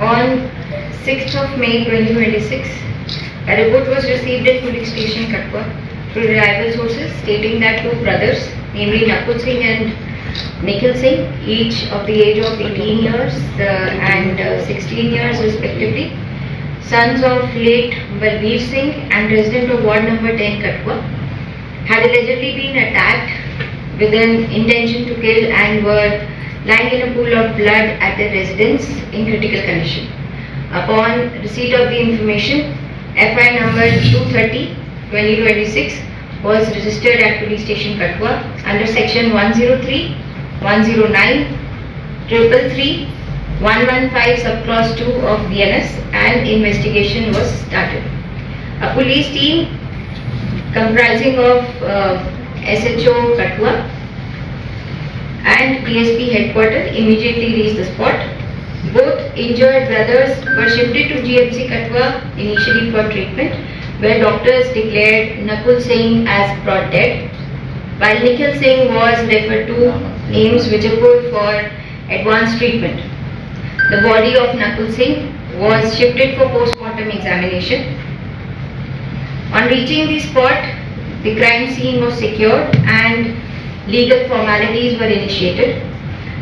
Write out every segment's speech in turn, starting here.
On 6th of May 2026, a report was received at police station Katwa through reliable sources stating that two brothers, namely Nakul Singh and Nikhil Singh, each of the age of 18 years and 16 years respectively, sons of late Balbir Singh and resident of ward number 10 Katwa, had allegedly been attacked with an intention to kill and were lying in a pool of blood at their residence in critical condition. Upon receipt of the information, FI number 230/2026 was registered at police station Katwa under section 103, 109, 333, 115 subclause 2 of BNS, and investigation was started. A police team comprising of SHO Katwa and DSP headquarters immediately reached the spot. Both injured brothers were shifted to GMC Katwa initially for treatment, where doctors declared Nakul Singh as brought dead, while Nikhil Singh was referred to AIIMS Vijaypur for advanced treatment. The body of Nakul Singh was shifted for post-mortem examination. On reaching the spot, the crime scene was secured and legal formalities were initiated.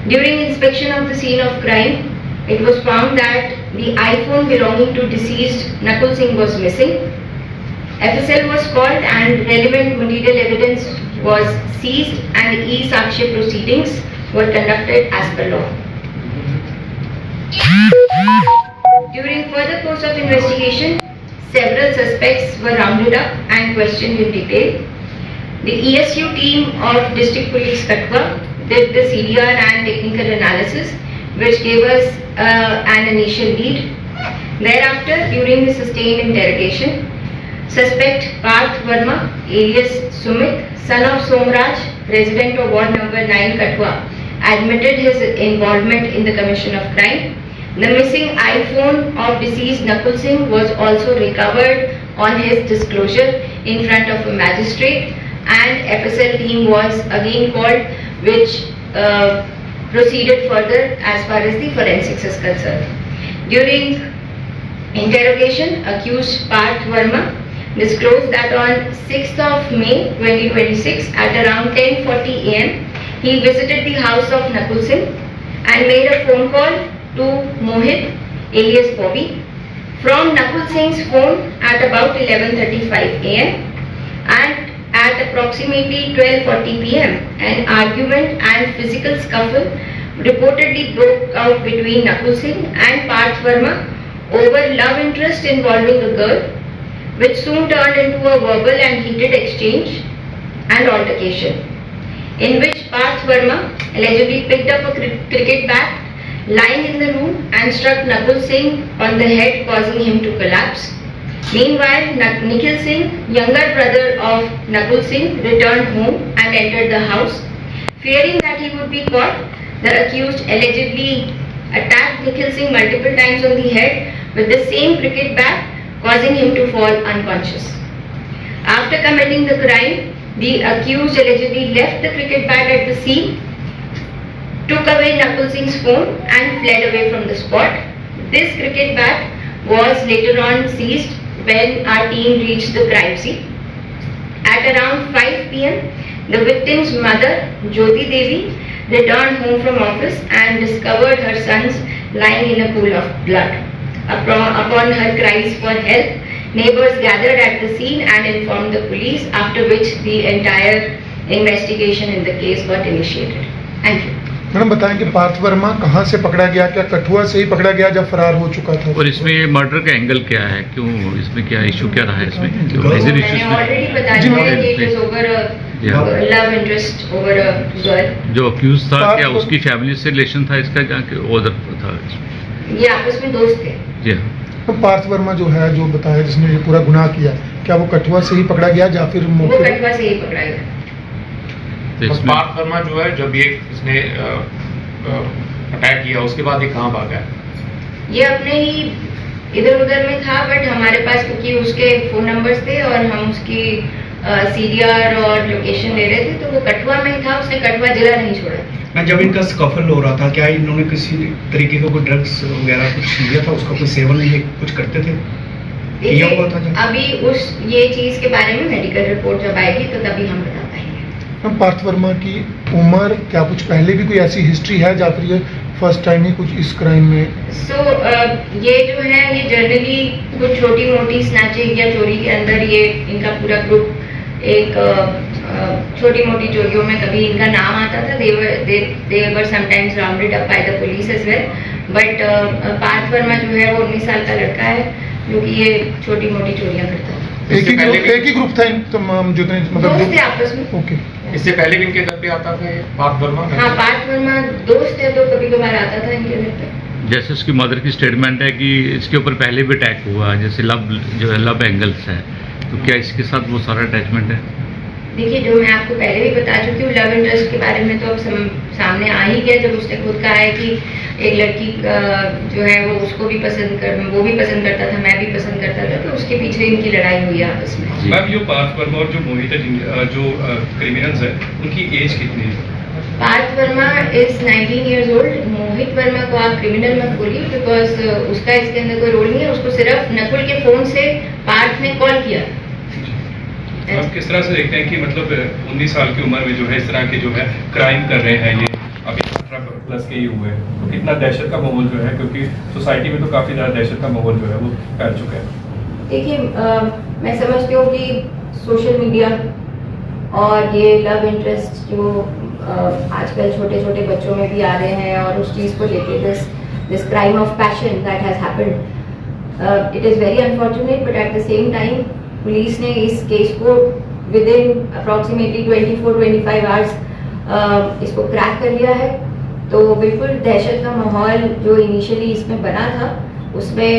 During inspection of the scene of crime, it was found that the iPhone belonging to deceased Nakul Singh was missing. FSL was called and relevant material evidence was seized and e-Sakshi proceedings were conducted as per law. During further course of investigation, several suspects were rounded up and questioned in detail. The ESU team of District Police Katwa did the CDR and technical analysis, which gave us an initial lead. Thereafter, during the sustained interrogation, suspect Parth Verma, alias Sumit, son of Somraj, resident of ward number 9 Katwa, admitted his involvement in the commission of crime. The missing iPhone of deceased Nakul Singh was also recovered on his disclosure in front of a magistrate, and FSL team was again called, which proceeded further as far as the forensics is concerned. During interrogation, accused Parth Verma disclosed that on 6th of May 2026 at around 10:40 am, he visited the house of Nakul Singh and made a phone call to Mohit, alias Bobby, from Nakul Singh's phone at about 11:35 am, and at approximately 12:40 pm, an argument and physical scuffle reportedly broke out between Nakul Singh and Parth Verma over love interest involving a girl, which soon turned into a verbal and heated exchange and altercation, in which Parth Verma allegedly picked up a cricket bat lying in the room and struck Nakul Singh on the head, causing him to collapse. Meanwhile, Nikhil Singh, younger brother of Nakul Singh, returned home and entered the house. Fearing that he would be caught, the accused allegedly attacked Nikhil Singh multiple times on the head with the same cricket bat, causing him to fall unconscious. After committing the crime, the accused allegedly left the cricket bat at the scene, took away Nakul Singh's phone and fled away from the spot. This cricket bat was later on seized when our team reached the crime scene. At around 5 pm, the victim's mother, Jyoti Devi, returned home from office and discovered her sons lying in a pool of blood. Upon her cries for help, neighbors gathered at the scene and informed the police, after which the entire investigation in the case got initiated. Thank you. Madam बताएं कि पार्थ वर्मा कहां से पकड़ा गया, क्या कठुआ से ही पकड़ा गया जब फरार हो चुका था, और इसमें मर्डर का एंगल क्या है, क्यों इसमें क्या इशू क्या रहा है इसमें? जो अक्यूज था क्या उसकी फैमिली से रिलेशन था इसका, क्या उधर था इसमें? ये आपस में दोस्त थे। जी हाँ। तो पार्थ वर्मा जो है, जो बताया जिसने ये पूरा गुनाह किया, क्या वो कठुआ से ही पकड़ा गया या फिर वो कठुआ से ही पकड़ा गया? पार्थ वर्मा जो है, जब ये इसने अटैक किया उसके बाद ये कहाँ भागा है? ये अपने ही इधर उधर में था, बट हमारे पास क्योंकि उसके फोन नंबर्स थे और हम उसकी CDR और लोकेशन ले रहे थे, तो वो कठुआ में ही था, उसने कठुआ जिला नहीं छोड़ा। मैं जब इनका स्कफल हो रहा था, क्या इन्होंने किसी तरीके का कोई ड्रग्स वगैरह कुछ लिया था, उसका कोई सेवन ये कुछ करते थे, किया हुआ था क्या? अभी ये चीज के बारे में मेडिकल रिपोर्ट जब आएगी तो तभी हम बता पाएंगे। मैम पार्थ वर्मा की उम्र क्या कुछ पहले भी कोई ऐसी हिस्ट्री है या फिर ये फर्स्ट टाइम ही कुछ इस क्राइम में? ये जो है ये जनरली कुछ छोटी मोटी स्नैचिंग या चोरी के अंदर ये इनका पूरा ग्रुप एक छोटी मोटी चोरियों में कभी इनका नाम आता था। they were sometimes rounded up by the police as well, but Partha Verma जो है वो 19 साल का लड़का है जो कि ये छोटी मोटी चोरियां करता है। एक ही ग्रुप था इन तमाम जितने दोस्त थे आपस में। ओके। इससे पहले भी इनके घर पे आता था ये पार्थ वर्मा? हाँ, पार्थ वर्मा दोस्त है तो कभी कभार आता था इनके घर पे। जैसे उसकी मदर की स्टेटमेंट है कि इसके ऊपर पहले भी अटैक हुआ, जैसे जो है लव एंगल्स है, तो क्या इसके साथ वो सारा अटैचमेंट है? देखिए, जो मैं आपको पहले भी बता चुकी हूँ, लव इंटरेस्ट के बारे में तो अब सामने आ ही गया जब उसने खुद कहा है कि एक लड़की जो है वो उसको भी वो भी पसंद करता था, मैं भी पसंद करता था, तो उसके पीछे इनकी लड़ाई हुई है आपस में। मैम, जो पार्थ वर्मा और जो मोहित है, जो क्रिमिनल्स है, उनकी एज कितनी है? Parth Verma is 19 years old। Mohit Verma को आप क्रिमिनल मत बोलिए, बिकॉज उसका इसके अंदर कोई रोल नहीं है। उसको सिर्फ नकुल के फोन से पार्थ ने कॉल किया। आप किस तरह से देखते हैं कि मतलब 19 साल की उम्र में जो है इस तरह के जो है क्राइम कर रहे हैं, ये अभी 18+ के ही हुए हैं, तो कितना दहशत का माहौल जो है, क्योंकि सोसाइटी में तो काफ़ी ज़्यादा दहशत का माहौल जो है वो फैल चुका है। देखिए, मैं समझती हूँ कि सोशल मीडिया और ये लव इंटरेस्ट जो आजकल छोटे छोटे बच्चों में भी आ रहे हैं और उस चीज़ को लेके this crime of passion that has happened, it is very unfortunate, but at the same time police ने इस केस को विद इन अप्रॉक्सीमेटली 24-25 आवर्स इसको क्रैक कर लिया है। तो बिल्कुल दहशत का माहौल जो इनिशियली इसमें बना था, उसमें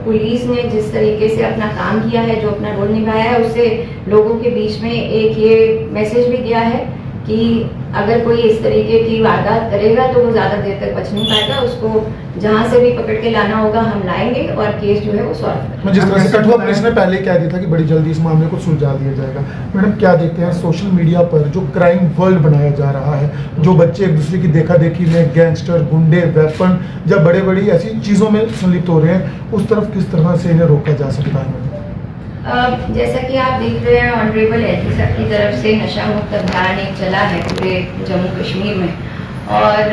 पुलिस ने जिस तरीके से अपना काम किया है, जो अपना रोल निभाया है, उससे लोगों के बीच में एक ये मैसेज भी गया है कि अगर कोई इस तरीके की वारदात करेगा तो वो ज़्यादा देर तक बच नहीं पाएगा। उसको जहाँ से भी पकड़ के लाना होगा हम लाएंगे और केस जो है वो सॉल्व करेंगे। जिस तरह से कठुआ पुलिस ने पहले कह दिया था कि बड़ी जल्दी इस मामले को सुलझा दिया जाएगा, मैडम क्या देखते हैं सोशल मीडिया पर जो क्राइम वर्ल्ड बनाया जा रहा है, जो बच्चे एक दूसरे की देखा देखी में गैंगस्टर, गुंडे, वेपन या बड़े बड़ी ऐसी चीज़ों में संलिप्त हो रहे हैं, उस तरफ किस तरह से इन्हें रोका जा सकता है? जैसा कि आप देख रहे हैं, ऑनरेबल एसपी साहब की तरफ से नशा मुक्त अभियान एक चला है पूरे जम्मू कश्मीर में, और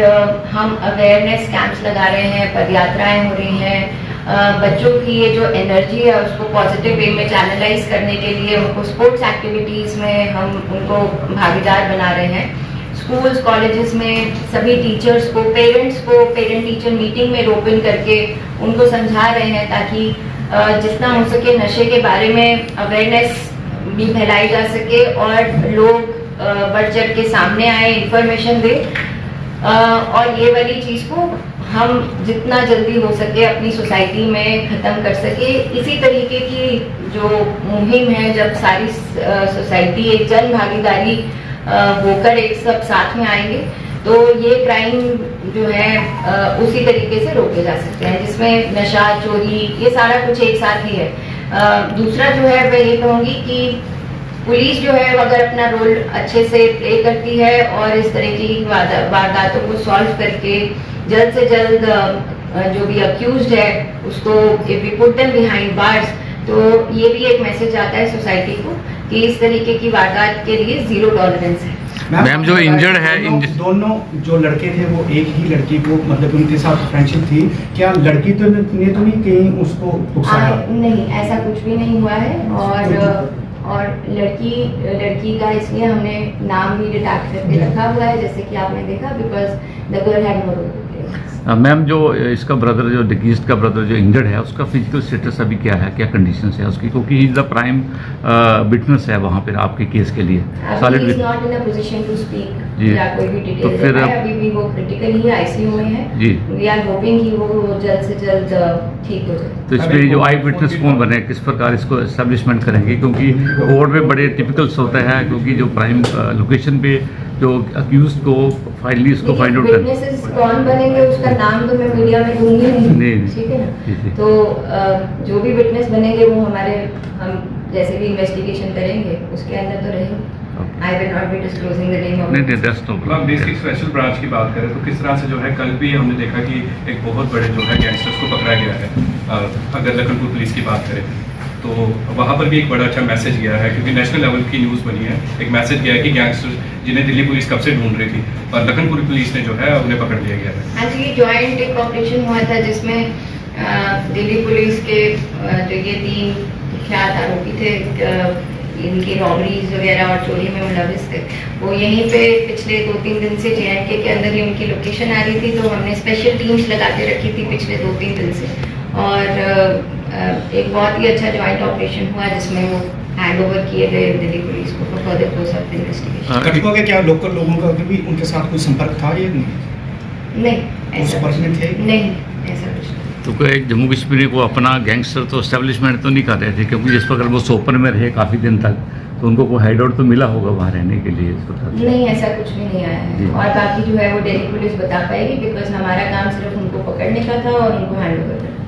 हम अवेयरनेस कैंप्स लगा रहे हैं, पदयात्राएं हो रही हैं। बच्चों की ये जो एनर्जी है उसको पॉजिटिव वे में चैनलाइज करने के लिए उनको स्पोर्ट्स एक्टिविटीज़ में हम उनको भागीदार बना रहे हैं। स्कूल्स, कॉलेजेस में सभी टीचर्स को, पेरेंट्स को पेरेंट टीचर मीटिंग में रोक इन करके उनको समझा रहे हैं ताकि जितना हो सके नशे के बारे में अवेयरनेस भी फैलाई जा सके और लोग बढ़ चढ़ के सामने आए, इंफॉर्मेशन दे, और ये वाली चीज़ को हम जितना जल्दी हो सके अपनी सोसाइटी में ख़त्म कर सके। इसी तरीके की जो मुहिम है, जब सारी सोसाइटी एक जन भागीदारी होकर एक सब साथ में आएंगे तो ये क्राइम जो है उसी तरीके से रोके जा सकते हैं, जिसमें नशा, चोरी, ये सारा कुछ एक साथ ही है। दूसरा जो है मैं ये कहूँगी कि पुलिस जो है अगर अपना रोल अच्छे से प्ले करती है और इस तरह की वारदातों को सॉल्व करके जल्द से जल्द जो भी अक्यूज्ड है उसको if we put them behind bars, तो ये भी एक मैसेज आता है सोसाइटी को कि इस तरीके की वारदात के लिए 0 टॉलरेंस है। मैम, जो इंजर्ड है, दोनों जो लड़के थे वो एक ही लड़की को, मतलब उनके साथ फ्रेंडशिप थी, क्या लड़की ने तो नहीं कहीं उसको उकसाया? नहीं, ऐसा कुछ भी नहीं हुआ है, और लड़की का इसलिए हमने नाम भी डिटेक्ट करके रखा हुआ है, जैसे कि आपने देखा, because the girl had no role. Ma'am, जो इसका ब्रदर, जो डिकीस्ट का ब्रदर जो इंजर्ड है, उसका फिजिकल स्टेटस अभी क्या है, क्या कंडीशंस है उसकी, क्योंकि he is the prime witness है वहाँ पर आपके केस के लिए। Solid is not in a position to speak या कोई भी डिटेल, तो फिर अभी भी वो क्रिटिकल ही आईसीयू में है जी। वी आर होपिंग कि वो जल्द से जल्द ठीक हो जाए। तो इस पर जो आई विटनेस कौन बने, किस प्रकार इसको एस्टेब्लिशमेंट करेंगे, क्योंकि कोर्ट में बड़े टिपिकल्स होता है, क्योंकि जो प्राइम लोकेशन पे जो अक्यूज को फाइनली इसको फाइंड आउट करना। विटनेसेस कौन बनेंगे उसका नाम तो मैं मीडिया में दूंगी नहीं, ठीक है ना। तो जो भी विटनेस बनेंगे वो हम जैसे भी इन्वेस्टिगेशन करेंगे उसके अंदर तो रहेंगे। I will not be disclosing the name of नहीं it. नहीं दैट्स नो तो आप देश की स्पेशल ब्रांच की बात करें तो किस तरह से जो है कल भी हमने देखा कि एक बहुत बड़े जो है गैंगस्टर्स को पकड़ा गया है। अगर लखनपुर पुलिस की बात करें तो वहाँ पर भी एक बड़ा अच्छा मैसेज गया है, क्योंकि नेशनल लेवल की न्यूज़ बनी है। एक मैसेज गया है कि गैंगस्टर्स जिन्हें दिल्ली पुलिस कब से ढूंढ रही थी और लखनपुर पुलिस ने जो है उन्हें पकड़ लिया गया है। एक्चुअली जॉइंट एक ऑपरेशन हुआ था जिसमें दिल्ली पुलिस के जो ये 3 कुख्यात आरोपी थे, इनकी रॉबरीज वगैरह और चोरी में मुलविस थे, वो यहीं पे पिछले 2-3 दिन से JNK के अंदर ही उनकी लोकेशन आ रही थी। तो हमने स्पेशल टीम्स लगा के रखी थी पिछले 2-3 दिन से, और एक बहुत ही अच्छा जॉइंट ऑपरेशन हुआ जिसमें वो हैंड ओवर किए गए दिल्ली पुलिस को for further course of investigation. कटवा के क्या लोकल लोगों का भी उनके साथ कोई संपर्क था या नहीं? नहीं, वो ऐसा संपर्क में थे? नहीं, ऐसा कुछ नहीं। तो कोई जम्मू कश्मीर को अपना गैंगस्टर तो एस्टेब्लिशमेंट तो नहीं कर रहे थे, क्योंकि जिस प्रकार वो सोपर में रहे काफ़ी दिन तक, तो उनको कोई हाइड आउट तो मिला होगा वहाँ रहने के लिए इस प्रकार से। नहीं, ऐसा कुछ भी नहीं आया जी। है, और बाकी जो है वो दिल्ली पुलिस बता पाएगी, बिकॉज हमारा काम सिर्फ उनको पकड़ने का था और उनको हैंड ओवर करना।